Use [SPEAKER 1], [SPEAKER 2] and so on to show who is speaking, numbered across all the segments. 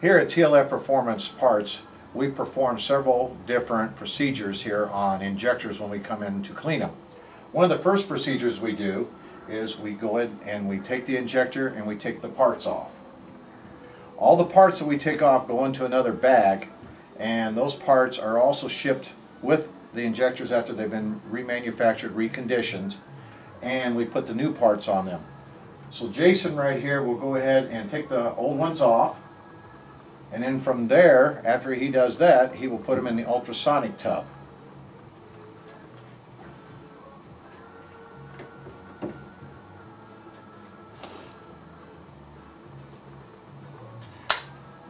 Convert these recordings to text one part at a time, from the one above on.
[SPEAKER 1] Here at TLF Performance Parts, we perform several different procedures here on injectors when we come in to clean them. One of the first procedures we do is we go in and we take the injector and we take the parts off. All the parts that we take off go into another bag, and those parts are also shipped with the injectors after they've been remanufactured, reconditioned, and we put the new parts on them. So Jason right here will go ahead and take the old ones off, and then from there, after he does that, he will put them in the ultrasonic tub.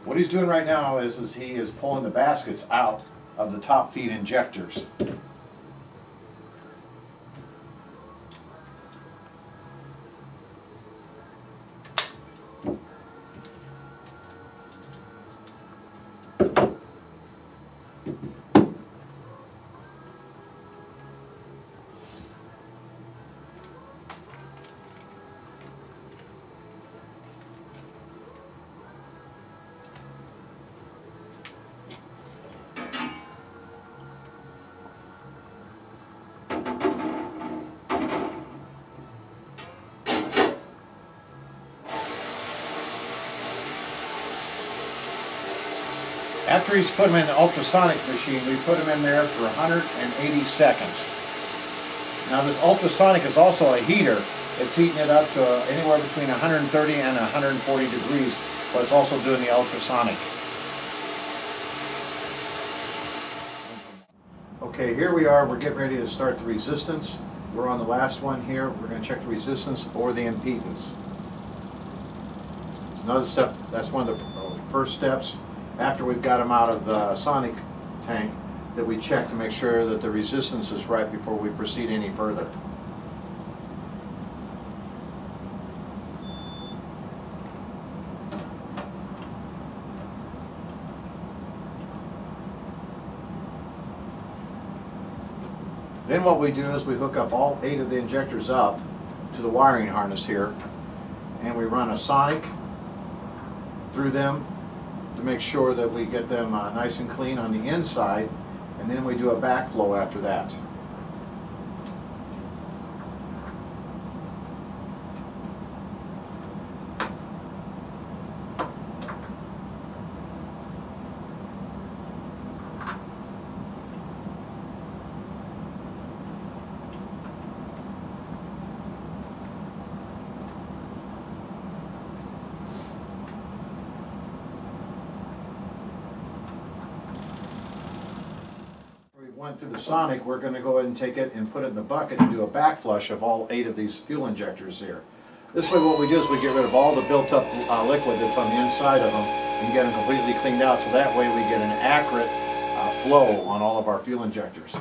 [SPEAKER 1] What he's doing right now is he is pulling the baskets out of the top feed injectors. After he's put them in the ultrasonic machine, we put them in there for 180 seconds. Now this ultrasonic is also a heater. It's heating it up to anywhere between 130 and 140 degrees, but it's also doing the ultrasonic. Okay, here we are. We're getting ready to start the resistance. We're on the last one here. We're going to check the resistance or the impedance. It's another step. That's one of the first steps. After we've got them out of the sonic tank, that we check to make sure that the resistance is right before we proceed any further. Then what we do is we hook up all 8 of the injectors up to the wiring harness here, and we run a sonic through them to make sure that we get them nice and clean on the inside, and then we do a backflow after that. Went through the sonic, we're going to go ahead and take it and put it in the bucket and do a backflush of all 8 of these fuel injectors here. This way what we do is we get rid of all the built up liquid that's on the inside of them and get them completely cleaned out, so that way we get an accurate flow on all of our fuel injectors.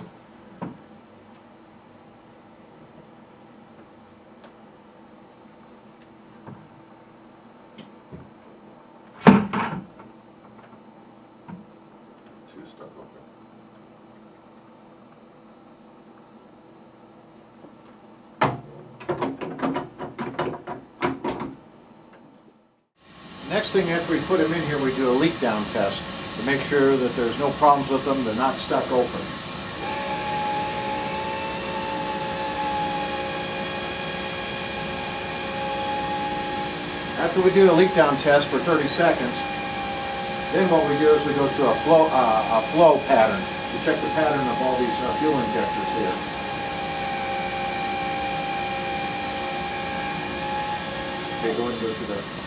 [SPEAKER 1] Next thing, after we put them in here, we do a leak down test to make sure that there's no problems with them, they're not stuck open. After we do a leak down test for 30 seconds, then what we do is we go to a flow pattern to check the pattern of all these fuel injectors here. Okay, go ahead and go to the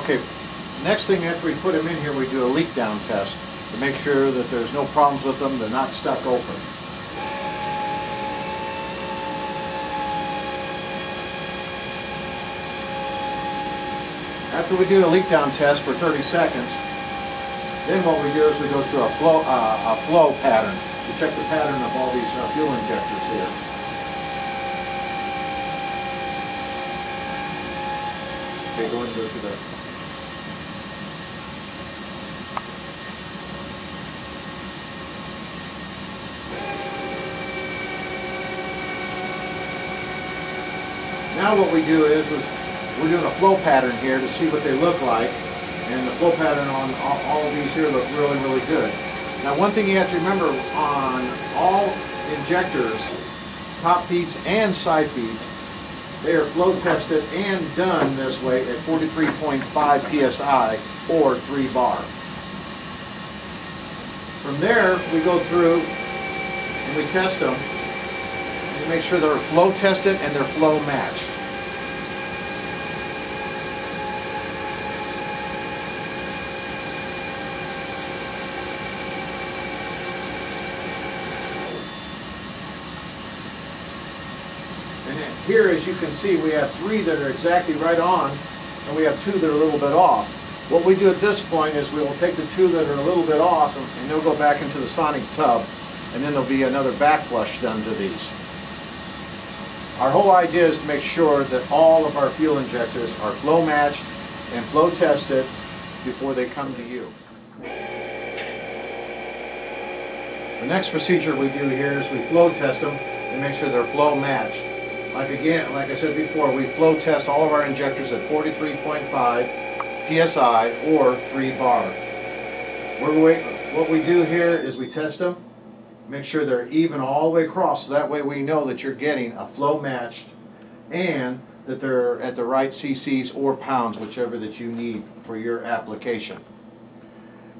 [SPEAKER 1] Okay, next thing, after we put them in here, we do a leak down test to make sure that there's no problems with them, they're not stuck open. After we do a leak down test for 30 seconds, then what we do is we go to a flow pattern to check the pattern of all these fuel injectors here. Okay, go ahead and go to the now what we do is we're doing a flow pattern here to see what they look like. And the flow pattern on all of these here look really, really good. Now one thing you have to remember on all injectors, top feeds and side feeds, they are flow tested and done this way at 43.5 psi or 3 bar. From there, we go through and we test them and make sure they're flow tested and they're flow matched. And here, as you can see, we have 3 that are exactly right on, and we have 2 that are a little bit off. What we do at this point is we will take the 2 that are a little bit off, and they'll go back into the sonic tub, and then there'll be another back flush done to these. Our whole idea is to make sure that all of our fuel injectors are flow matched and flow tested before they come to you. The next procedure we do here is we flow test them and make sure they're flow matched. Like I said before, we flow test all of our injectors at 43.5 psi or 3 bar. What we do here is we test them, make sure they're even all the way across, so that way we know that you're getting a flow matched and that they're at the right cc's or pounds, whichever that you need for your application.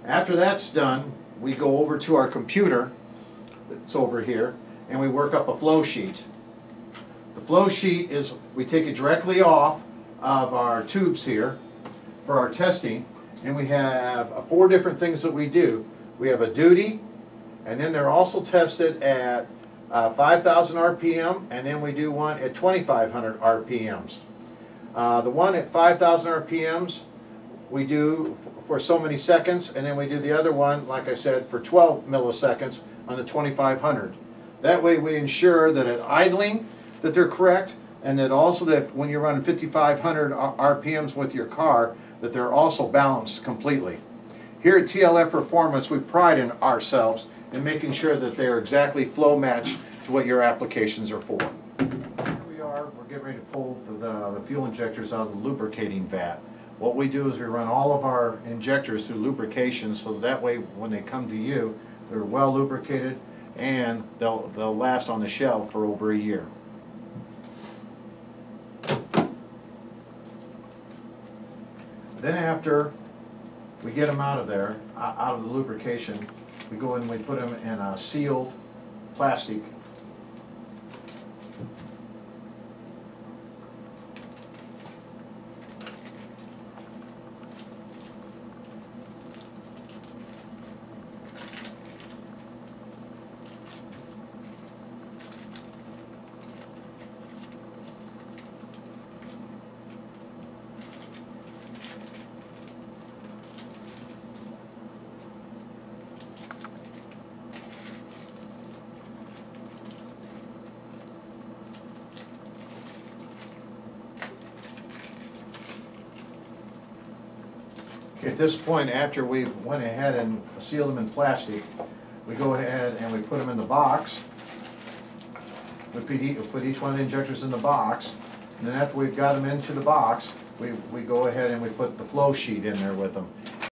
[SPEAKER 1] After that's done, we go over to our computer that's over here and we work up a flow sheet. The flow sheet is, we take it directly off of our tubes here for our testing, and we have 4 different things that we do. We have a duty, and then they're also tested at 5,000 RPM, and then we do one at 2,500 RPMs. The one at 5,000 RPMs we do for so many seconds, and then we do the other one, like I said, for 12 milliseconds on the 2,500. That way we ensure that at idling that they're correct, and that also that when you're running 5,500 RPMs with your car, that they're also balanced completely. Here at TLF Performance, we pride in ourselves in making sure that they're exactly flow matched to what your applications are for. Here we are, we're getting ready to pull the fuel injectors out of the lubricating vat. What we do is we run all of our injectors through lubrication, so that way when they come to you, they're well lubricated and they'll last on the shelf for over a year. Then after we get them out of there, out of the lubrication, we go in and we put them in a sealed plastic. At this point, after we've went ahead and sealed them in plastic, we go ahead and we put them in the box. We put each one of the injectors in the box, and then after we've got them into the box, we go ahead and we put the flow sheet in there with them.